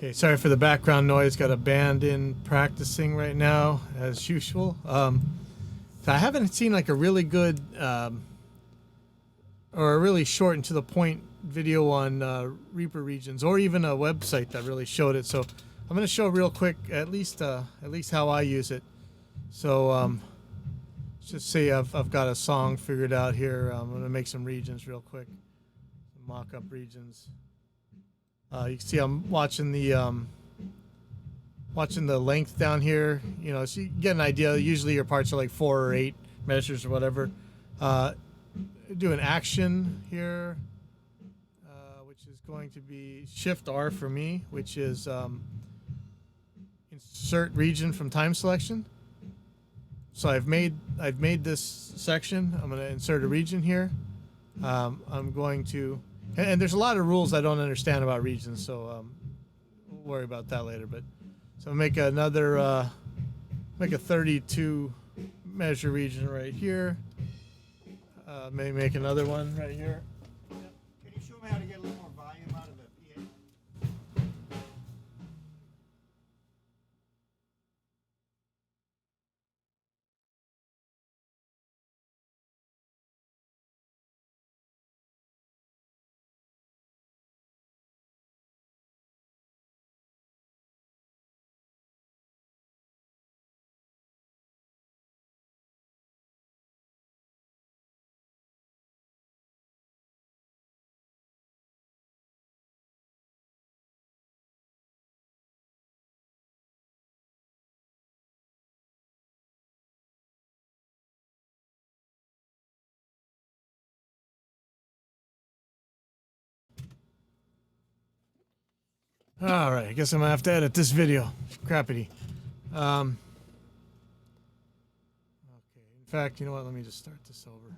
Okay, sorry for the background noise. Got a band in practicing right now, as usual. I haven't seen like a really good or a really short and to the point video on Reaper regions, or even a website that really showed it. So I'm going to show real quick, at least how I use it. So let's just say I've got a song figured out here. I'm going to make some regions real quick, some mock-up regions. You can see I'm watching the length down here, you know, so you get an idea. Usually your parts are like 4 or 8 measures or whatever. Do an action here, which is going to be Shift R for me, which is insert region from time selection. So I've made this section. I'm going to insert a region here. I'm going to, and there's a lot of rules I don't understand about regions, so we'll worry about that later. But so make another, make a 32 measure region right here. Maybe make another one right here. Can you show me how to get a little more volume out of the PA? All right, I guess I'm gonna have to edit this video. Crappity. Okay. In fact, you know what? Let me just start this over.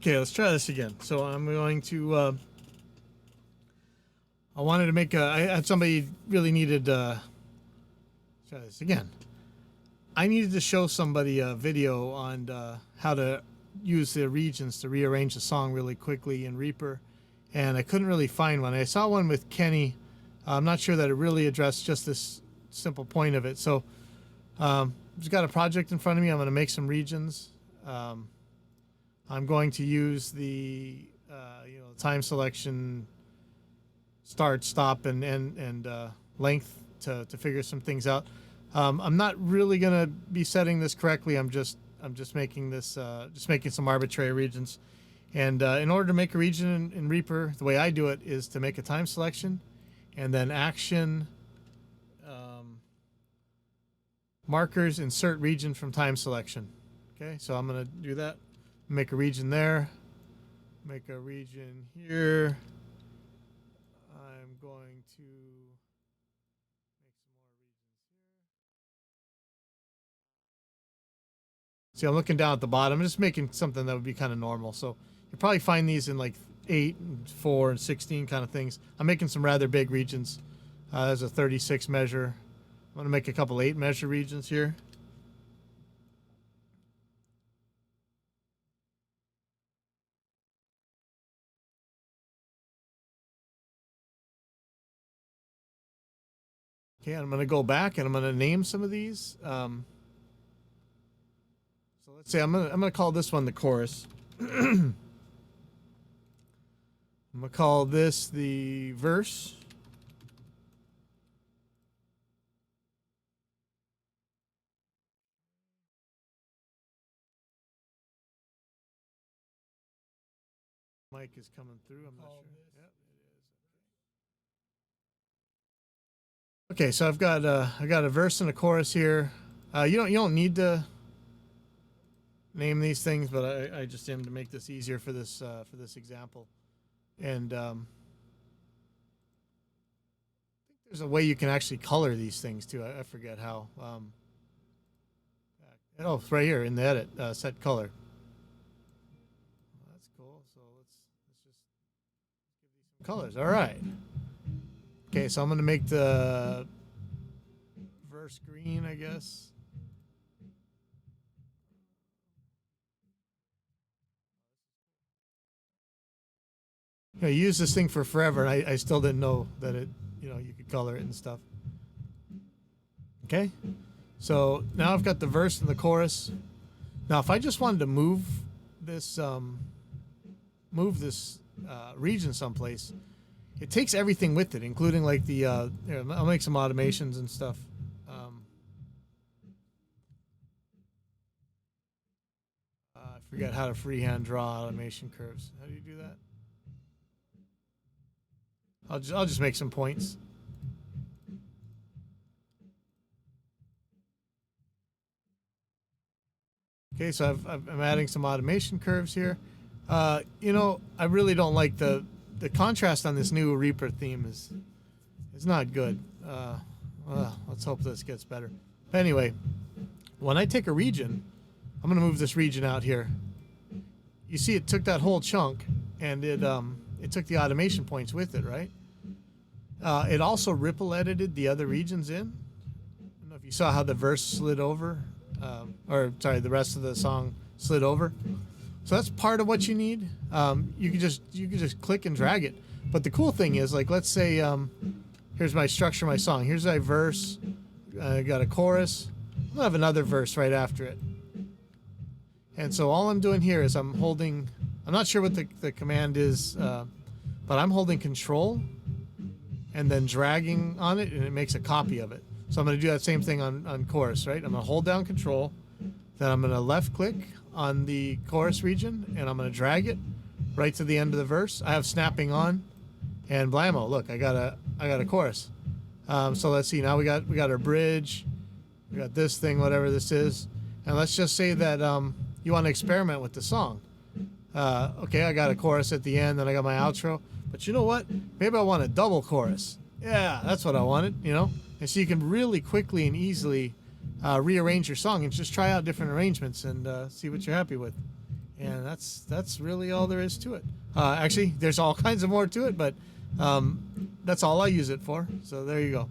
Okay, let's try this again. So I'm going to. I wanted to make a. I had somebody really needed. Try this again. I needed to show somebody a video on how to use the regions to rearrange a song really quickly in Reaper, and I couldn't really find one. I saw one with Kenny. I'm not sure that it really addressed just this simple point of it. So I've just got a project in front of me. I'm going to make some regions. I'm going to use the time selection, start, stop, and length to figure some things out. I'm not really going to be setting this correctly. I'm just making this making some arbitrary regions. And in order to make a region in Reaper, the way I do it is to make a time selection, and then action, markers, insert region from time selection. Okay, so I'm going to do that. Make a region there. Make a region here. I'm going to make some more regions here. See, I'm looking down at the bottom. I'm just making something that would be kind of normal. So you'll probably find these in like 8 and 4 and 16 kind of things. I'm making some rather big regions. There's a 36 measure. I'm going to make a couple 8 measure regions here. Okay, I'm going to go back and I'm going to name some of these. So let's say I'm going to call this one the chorus. I'm going to call this the verse. Mic is coming through. I'm not sure. Yep, it is. Okay, so I got a verse and a chorus here. You don't need to name these things, but I just am to make this easier for this example. And I think there's a way you can actually color these things too. I forget how. Oh, it's right here in the edit, set color. That's cool. So let's just give these some colors. All right. Okay, so I'm going to make the verse green, I guess. I use this thing for forever, and I still didn't know that you could color it and stuff. Okay, so now I've got the verse and the chorus. Now, if I just wanted to move this region someplace, it takes everything with it, including like the. Here, I'll make some automations and stuff. I forget how to freehand draw automation curves. How do you do that? I'll just make some points. Okay, so I'm adding some automation curves here. I really don't like the contrast on this new Reaper theme is not good. Let's hope this gets better. Anyway, when I take a region, I'm going to move this region out here. You see, it took that whole chunk, and it took the automation points with it, right? It also ripple edited the other regions in. I don't know if you saw how the verse slid over, the rest of the song slid over. So that's part of what you need. You can just click and drag it. But the cool thing is, like, let's say here's my structure, my song. Here's my verse. I got a chorus. I'm gonna have another verse right after it. And so all I'm doing here is I'm holding. I'm not sure what the command is, but I'm holding Control and then dragging on it, and it makes a copy of it. So I'm going to do that same thing on chorus, right? I'm going to hold down Control, then I'm going to left click on the chorus region, and I'm going to drag it right to the end of the verse. I have snapping on, and blammo! Look, I got a chorus. So let's see. Now we got our bridge, we got this thing, whatever this is, and let's just say that you want to experiment with the song. Okay, I got a chorus at the end, then I got my outro. But you know what? Maybe I want a double chorus. Yeah, that's what I wanted, And so you can really quickly and easily rearrange your song and just try out different arrangements and see what you're happy with. And that's really all there is to it. Actually, there's all kinds of more to it, but that's all I use it for. So there you go.